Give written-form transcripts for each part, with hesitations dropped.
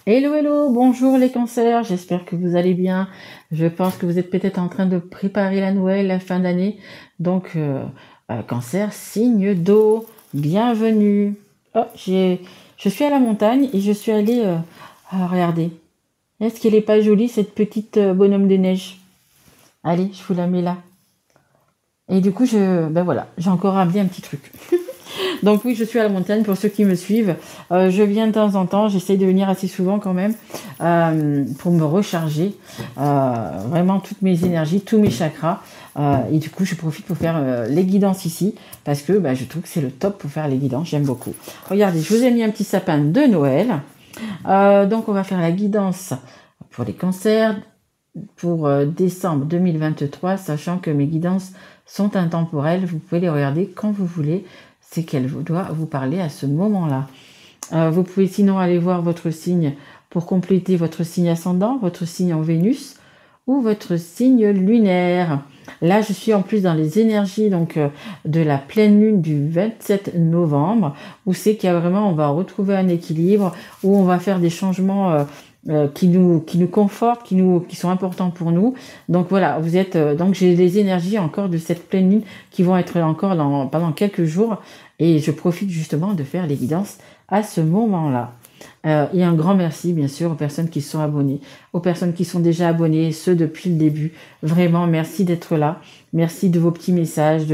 Hello, hello, bonjour les cancers, j'espère que vous allez bien. Je pense que vous êtes peut-être en train de préparer la Noël, la fin d'année. Donc, cancer, signe d'eau, bienvenue. Oh, je suis à la montagne et je suis allée regarder. Est-ce qu'elle est pas jolie cette petite bonhomme de neige? Allez, je vous la mets là. Et du coup, ben voilà, j'ai encore ramené un petit truc. Donc oui, je suis à la montagne pour ceux qui me suivent. Je viens de temps en temps, j'essaye de venir assez souvent quand même pour me recharger vraiment toutes mes énergies, tous mes chakras. Et du coup, je profite pour faire les guidances ici parce que je trouve que c'est le top pour faire les guidances, j'aime beaucoup. Regardez, je vous ai mis un petit sapin de Noël. Donc on va faire la guidance pour les cancers pour décembre 2023, sachant que mes guidances sont intemporelles. Vous pouvez les regarder quand vous voulez. C'est qu'elle doit vous parler à ce moment-là. Vous pouvez sinon aller voir votre signe pour compléter votre signe ascendant, votre signe en Vénus ou votre signe lunaire. Là, je suis en plus dans les énergies donc de la pleine lune du 27 novembre, où c'est qu'il y a vraiment, on va retrouver un équilibre, où on va faire des changements qui nous confortent, qui sont importants pour nous. Donc voilà, vous êtes donc j'ai les énergies encore de cette pleine lune qui vont être encore pendant quelques jours et je profite justement de faire l'évidence à ce moment-là. Et un grand merci bien sûr aux personnes qui sont abonnées, aux personnes qui sont déjà abonnées, ceux depuis le début. Vraiment merci d'être là, merci de vos petits messages,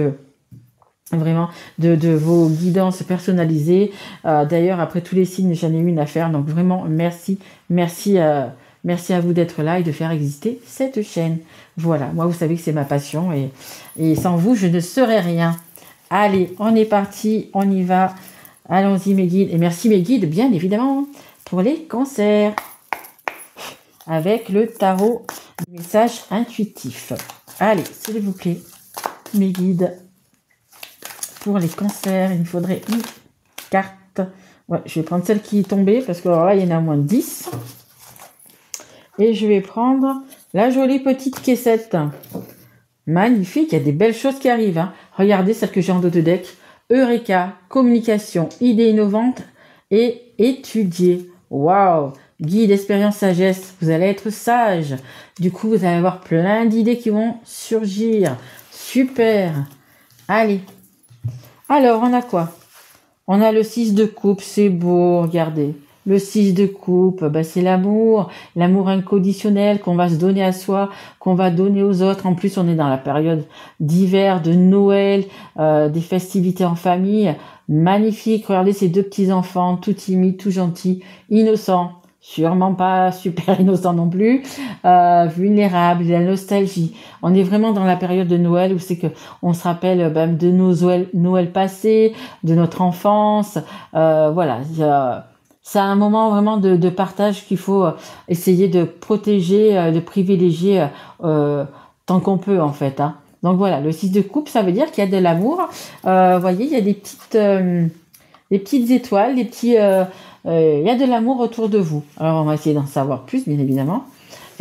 vraiment de vos guidances personnalisées. D'ailleurs, après tous les signes, j'en ai une à faire. Donc vraiment, merci, merci, merci à vous d'être là et de faire exister cette chaîne. Voilà, moi, vous savez que c'est ma passion et sans vous, je ne serais rien. Allez, on est parti, on y va. Allons-y, mes guides. Et merci, mes guides, bien évidemment, pour les cancers. Avec le tarot du message intuitif. Allez, s'il vous plaît, mes guides. Pour les cancers, il me faudrait une carte. Ouais, je vais prendre celle qui est tombée parce que alors là, il y en a au moins 10. Et je vais prendre la jolie petite caissette. Magnifique, il y a des belles choses qui arrivent. Hein. Regardez celle que j'ai en dos de deck. Eureka, communication, idées innovantes et étudier. Waouh, guide, expérience, sagesse. Vous allez être sage. Du coup, vous allez avoir plein d'idées qui vont surgir. Super. Allez. Alors, on a quoi? On a le 6 de coupe, c'est beau, regardez. Le 6 de coupe, c'est l'amour, l'amour inconditionnel qu'on va se donner à soi, qu'on va donner aux autres. En plus, on est dans la période d'hiver, de Noël, des festivités en famille. Magnifique, regardez ces deux petits enfants, tout timides, tout gentils, innocents. Sûrement pas super innocent non plus, vulnérable, la nostalgie. On est vraiment dans la période de Noël où c'est que on se rappelle de nos Noël passés, de notre enfance. Voilà, c'est un moment vraiment de partage qu'il faut essayer de protéger, de privilégier tant qu'on peut en fait. Hein. Donc voilà, le 6 de coupe, ça veut dire qu'il y a de l'amour. Vous voyez, il y a des petites étoiles, des petits... il y a de l'amour autour de vous. Alors, on va essayer d'en savoir plus, bien évidemment.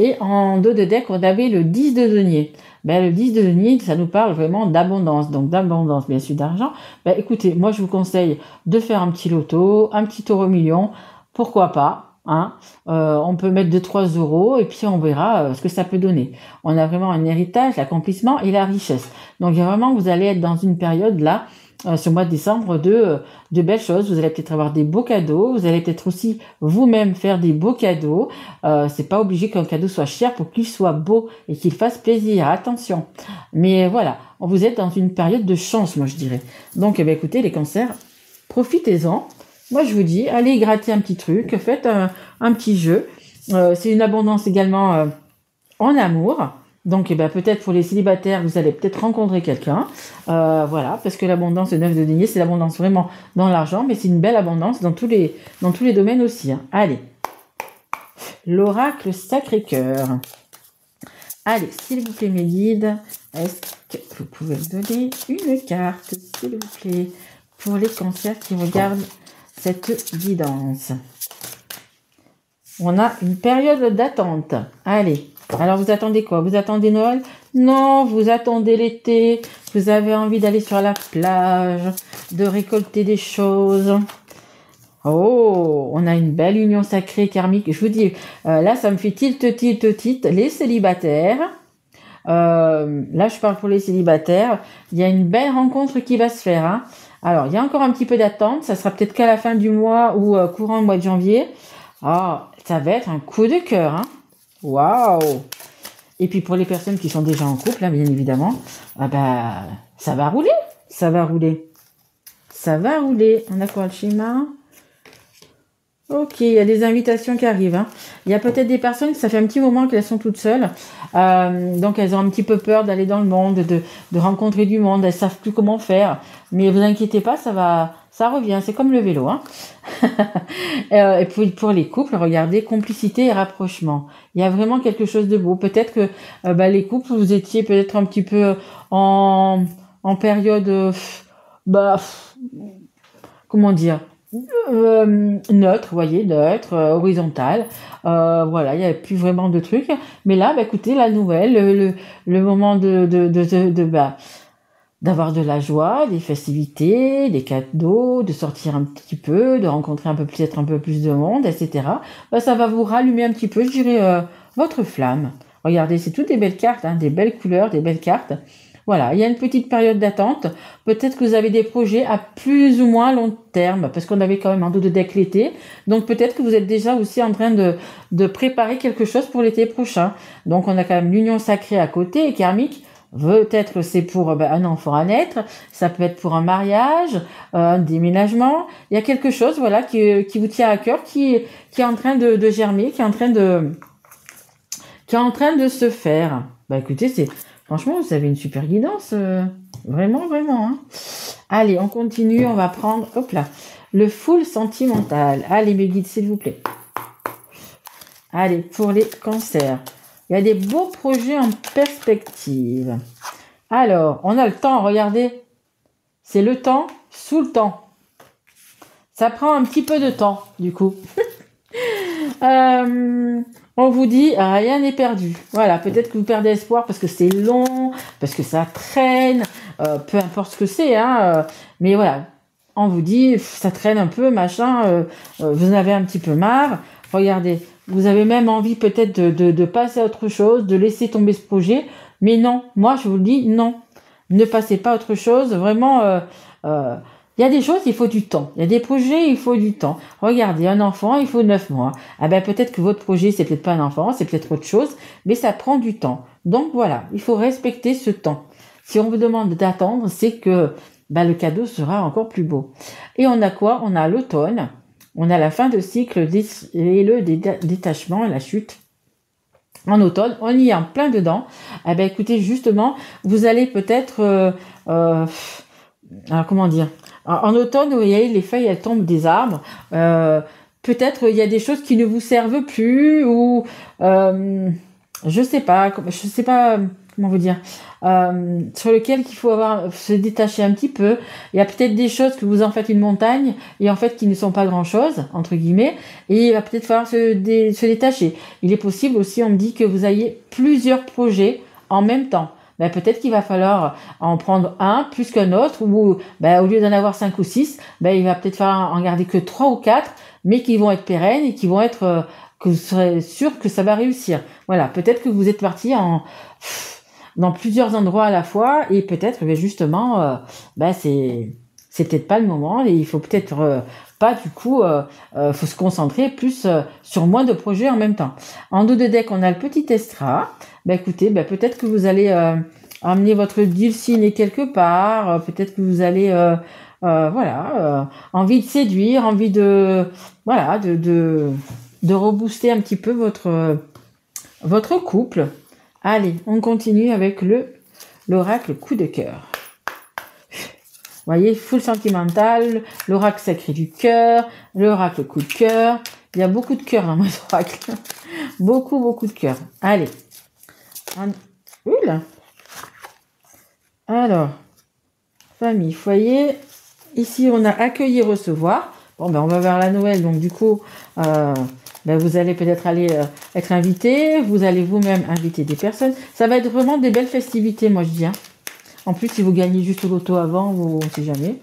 Et en dos de deck, on avait le 10 de denier. Le 10 de denier, ça nous parle vraiment d'abondance. Donc, d'abondance, bien sûr, d'argent. Écoutez, moi, je vous conseille de faire un petit loto, un petit euro million. Pourquoi pas hein on peut mettre 2-3 euros et puis on verra ce que ça peut donner. On a vraiment un héritage, l'accomplissement et la richesse. Donc, il y a vraiment, vous allez être dans une période là, ce mois de décembre de belles choses. Vous allez peut-être avoir des beaux cadeaux. Vous allez peut-être aussi vous-même faire des beaux cadeaux. C'est pas obligé qu'un cadeau soit cher pour qu'il soit beau et qu'il fasse plaisir. Attention. Mais voilà, vous êtes dans une période de chance, moi je dirais. Donc, écoutez, les cancers, profitez-en. Moi, je vous dis, allez gratter un petit truc, faites un petit jeu. C'est une abondance également en amour. Donc, peut-être pour les célibataires, vous allez peut-être rencontrer quelqu'un. Voilà, parce que l'abondance de 9 de denier, c'est l'abondance vraiment dans l'argent, mais c'est une belle abondance dans tous les domaines aussi. Hein. Allez, l'oracle Sacré-Cœur. Allez, s'il vous plaît, mes guides, est-ce que vous pouvez me donner une carte, s'il vous plaît, pour les cancers qui regardent cette guidance? On a une période d'attente. Allez. Alors, vous attendez quoi? Vous attendez Noël? Non, vous attendez l'été. Vous avez envie d'aller sur la plage, de récolter des choses. Oh, on a une belle union sacrée karmique. Je vous dis, là, ça me fait tilt. Les célibataires. Là, je parle pour les célibataires. Il y a une belle rencontre qui va se faire. Hein. Alors, il y a encore un petit peu d'attente. Ça sera peut-être qu'à la fin du mois ou courant mois de janvier. Ah, ça va être un coup de cœur. Hein. Waouh! Et puis pour les personnes qui sont déjà en couple, hein, bien évidemment, ah bah, ça va rouler. Ça va rouler. Ça va rouler. On a quoi le schéma? Ok, il y a des invitations qui arrivent. Hein. Il y a peut-être des personnes que ça fait un petit moment qu'elles sont toutes seules. Donc elles ont un petit peu peur d'aller dans le monde, de rencontrer du monde. Elles savent plus comment faire. Mais vous inquiétez pas, ça revient. C'est comme le vélo. Hein. Et puis pour les couples, regardez, complicité et rapprochement. Il y a vraiment quelque chose de beau. Peut-être que les couples, vous étiez peut-être un petit peu en période, comment dire? Neutre, vous voyez, neutre, horizontal. Voilà, il n'y avait plus vraiment de trucs. Mais là, écoutez, la nouvelle, le moment d'avoir de la joie, des festivités, des cadeaux, de sortir un petit peu, de rencontrer peut-être un peu plus de monde, etc. Ça va vous rallumer un petit peu, je dirais, votre flamme. Regardez, c'est toutes des belles cartes, hein, des belles couleurs, des belles cartes. Voilà, il y a une petite période d'attente. Peut-être que vous avez des projets à plus ou moins long terme, parce qu'on avait quand même un dos de deck l'été. Donc peut-être que vous êtes déjà aussi en train de préparer quelque chose pour l'été prochain. Donc on a quand même l'union sacrée à côté, karmique. Peut-être c'est pour un enfant à naître, ça peut être pour un mariage, un déménagement. Il y a quelque chose, voilà, qui vous tient à cœur, qui est en train de germer, qui est en train de se faire. Écoutez, franchement, vous avez une super guidance, vraiment, vraiment. Hein. Allez, on continue, on va prendre, hop là, le full sentimental. Allez, mes guides, s'il vous plaît. Allez, pour les cancers. Il y a des beaux projets en perspective. Alors, on a le temps, regardez. C'est le temps sous le temps. Ça prend un petit peu de temps, du coup. On vous dit, rien n'est perdu. Voilà, peut-être que vous perdez espoir parce que c'est long, parce que ça traîne, peu importe ce que c'est. Hein, mais voilà, on vous dit, ça traîne un peu, machin, vous en avez un petit peu marre. Regardez, vous avez même envie peut-être de passer à autre chose, de laisser tomber ce projet. Mais non, moi je vous le dis, non. Ne passez pas à autre chose. Vraiment, il y a des choses, il faut du temps. Il y a des projets, il faut du temps. Regardez, un enfant, il faut 9 mois. Peut-être que votre projet, c'est peut-être pas un enfant, c'est peut-être autre chose, mais ça prend du temps. Donc voilà, il faut respecter ce temps. Si on vous demande d'attendre, c'est que le cadeau sera encore plus beau. Et on a quoi? On a l'automne, on a la fin de cycle et le détachement et la chute. En automne, on y est en plein dedans. Écoutez, justement, vous allez peut-être... alors, comment dire? En automne, vous voyez, les feuilles, elles tombent des arbres. Peut-être il y a des choses qui ne vous servent plus ou je sais pas comment vous dire, sur lequel il faut se détacher un petit peu. Il y a peut-être des choses que vous en faites une montagne et en fait qui ne sont pas grand-chose entre guillemets et il va peut-être falloir se détacher. Il est possible aussi, on me dit que vous ayez plusieurs projets en même temps. Peut-être qu'il va falloir en prendre un plus qu'un autre ou au lieu d'en avoir 5 ou 6, il va peut-être falloir en garder que 3 ou 4, mais qui vont être pérennes et qui vont être que vous serez sûr que ça va réussir. Voilà, peut-être que vous êtes parti dans plusieurs endroits à la fois et peut-être justement c'est peut-être pas le moment et il faut peut-être pas du coup faut se concentrer plus sur moins de projets en même temps. En dos de deck, on a le petit Estra. Écoutez, peut-être que vous allez amener votre dulciné quelque part, peut-être que vous allez envie de séduire, envie de rebooster un petit peu votre couple. Allez, on continue avec l'oracle coup de cœur. Vous voyez, full sentimental, l'oracle sacré du cœur, l'oracle coup de cœur. Il y a beaucoup de cœur dans mon oracle. beaucoup de cœur. Allez. Oula. Alors, famille, foyer. Ici, on a accueillir, recevoir. Bon, on va vers la Noël, donc du coup, vous allez peut-être aller être invité. Vous allez vous-même inviter des personnes. Ça va être vraiment des belles festivités, moi je dis. Hein. En plus, si vous gagnez juste l'auto avant, on ne sait jamais.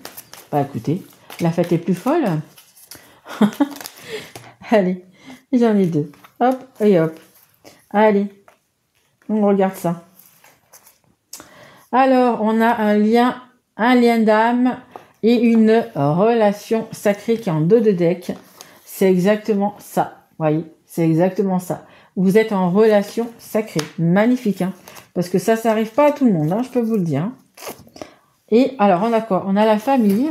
Écoutez, la fête est plus folle. Allez, j'en ai deux. Hop et hop. Allez, on regarde ça. Alors, on a un lien d'âme et une relation sacrée qui est en dos de deck. C'est exactement ça. Vous voyez, c'est exactement ça. Vous êtes en relation sacrée. Magnifique, hein. Parce que ça n'arrive pas à tout le monde, hein, je peux vous le dire. Et alors, on a quoi? On a la famille,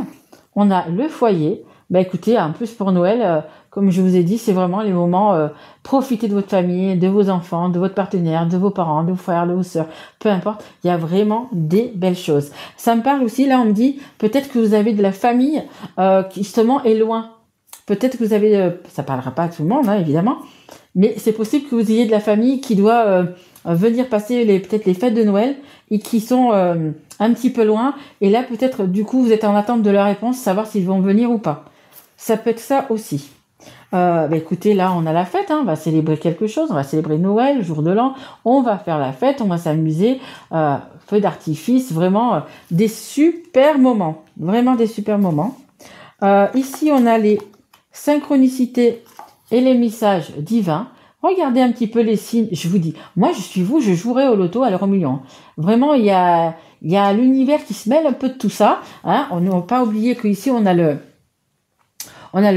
on a le foyer. Bah écoutez, en plus pour Noël, comme je vous ai dit, c'est vraiment les moments, profitez de votre famille, de vos enfants, de votre partenaire, de vos parents, de vos frères, de vos sœurs, peu importe, il y a vraiment des belles choses. Ça me parle aussi, là on me dit, peut-être que vous avez de la famille qui justement est loin. Peut-être que vous avez, ça parlera pas à tout le monde, hein, évidemment, mais c'est possible que vous ayez de la famille qui doit venir passer peut-être les fêtes de Noël et qui sont un petit peu loin. Et là, peut-être, du coup, vous êtes en attente de leur réponse, savoir s'ils vont venir ou pas. Ça peut être ça aussi. Bah écoutez, là, on a la fête, hein, on va célébrer quelque chose, on va célébrer Noël, jour de l'an, on va faire la fête, on va s'amuser, feu d'artifice, vraiment des super moments, vraiment des super moments. Ici, on a les synchronicités et les messages divins. Regardez un petit peu les signes. Je vous dis, moi je suis vous, je jouerai au loto à l'euro million. Vraiment, il y a l'univers qui se mêle un peu de tout ça. Hein. On n'a pas oublié qu'ici on a le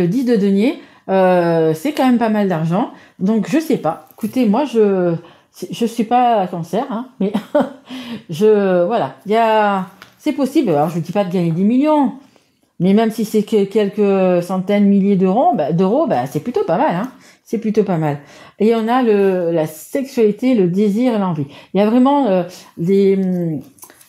10 de denier. C'est quand même pas mal d'argent. Donc je sais pas. Écoutez, moi je suis pas cancer, hein, mais voilà, c'est possible. Alors je ne dis pas de gagner 10 millions. Mais même si c'est que quelques centaines, milliers d'euros, c'est plutôt pas mal, hein. C'est plutôt pas mal. Et on a la sexualité, le désir et l'envie. Il y a vraiment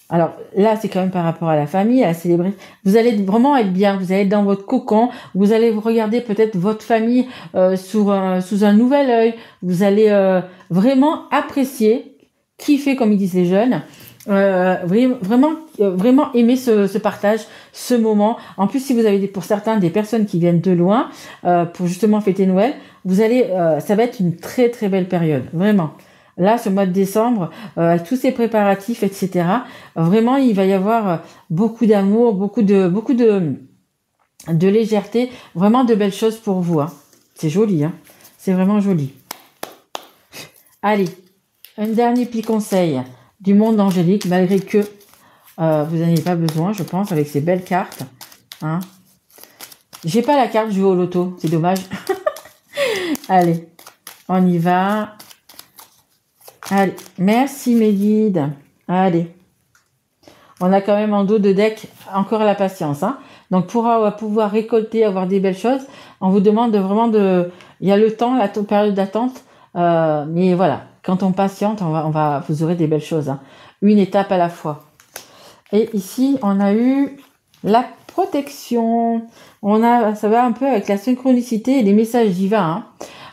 alors là, c'est quand même par rapport à la famille, à célébrer. Vous allez vraiment être bien, vous allez être dans votre cocon, vous allez regarder peut-être votre famille sous un nouvel œil. Vous allez vraiment apprécier, kiffer comme ils disent les jeunes. Vraiment aimer ce partage, ce moment. En plus, si vous avez pour certains des personnes qui viennent de loin pour justement fêter Noël, vous allez, ça va être une très très belle période, vraiment. Là, ce mois de décembre, avec tous ces préparatifs, etc. Vraiment, il va y avoir beaucoup d'amour, beaucoup de légèreté, vraiment de belles choses pour vous. Hein. C'est joli, hein. C'est vraiment joli. Allez, un dernier petit conseil du monde angélique, malgré que vous n'en avez pas besoin, je pense, avec ces belles cartes. Hein. J'ai pas la carte jouer au loto, c'est dommage. Allez, on y va. Allez, merci mes guides. Allez. On a quand même en dos de deck encore la patience. Hein. Donc pour pouvoir récolter, avoir des belles choses, on vous demande vraiment il y a le temps, la période d'attente. Mais voilà, quand on patiente, vous aurez des belles choses. Hein. Une étape à la fois. Et ici, on a eu la protection. Ça va un peu avec la synchronicité et les messages divins.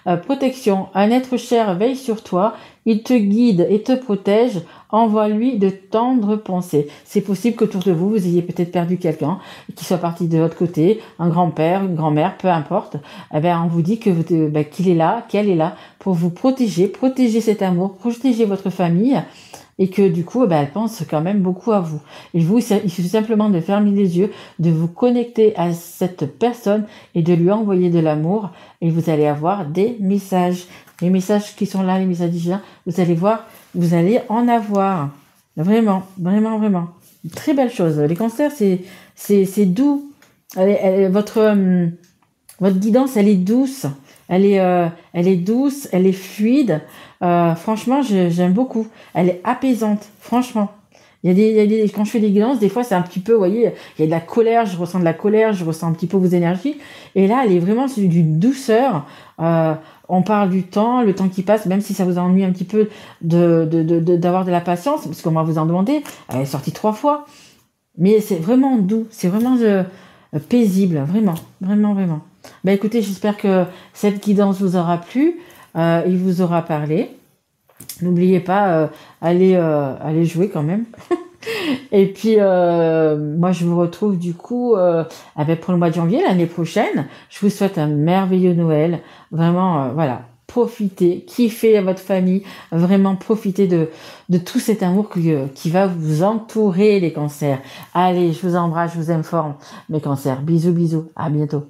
Hein. Protection. Un être cher veille sur toi. Il te guide et te protège. Envoie-lui de tendres pensées. C'est possible qu'autour de vous, vous ayez peut-être perdu quelqu'un qui soit parti de votre côté, un grand-père, une grand-mère, peu importe. Eh bien, on vous dit qu'il est là, qu'elle est là pour vous protéger cet amour, protéger votre famille. Et que du coup, elle pense quand même beaucoup à vous. Et vous, il suffit simplement de fermer les yeux, de vous connecter à cette personne et de lui envoyer de l'amour. Et vous allez avoir des messages. Les messages qui sont là, les messages divins, vous allez voir, vous allez en avoir. Vraiment, vraiment, vraiment. Une très belle chose. Les cancers, c'est doux. Votre guidance, elle est douce. Elle est douce, elle est fluide. Franchement, j'aime beaucoup. Elle est apaisante, franchement. Quand je fais des guidances, des fois, c'est un petit peu, vous voyez, il y a de la colère, je ressens de la colère, je ressens un petit peu vos énergies. Et là, elle est vraiment d'une douceur. On parle du temps, le temps qui passe, même si ça vous ennuie un petit peu d'avoir de la patience, parce qu'on va vous en demander. Elle est sortie 3 fois. Mais c'est vraiment doux, c'est vraiment paisible, vraiment, vraiment, vraiment. Écoutez, j'espère que cette guidance vous aura plu, il vous aura parlé. N'oubliez pas, allez jouer quand même. Et puis, moi, je vous retrouve du coup pour le mois de janvier, l'année prochaine. Je vous souhaite un merveilleux Noël. Vraiment, voilà. Profitez, kiffez votre famille. Vraiment, profitez de tout cet amour qui va vous entourer, les cancers. Allez, je vous embrasse, je vous aime fort, mes cancers. Bisous, bisous. À bientôt.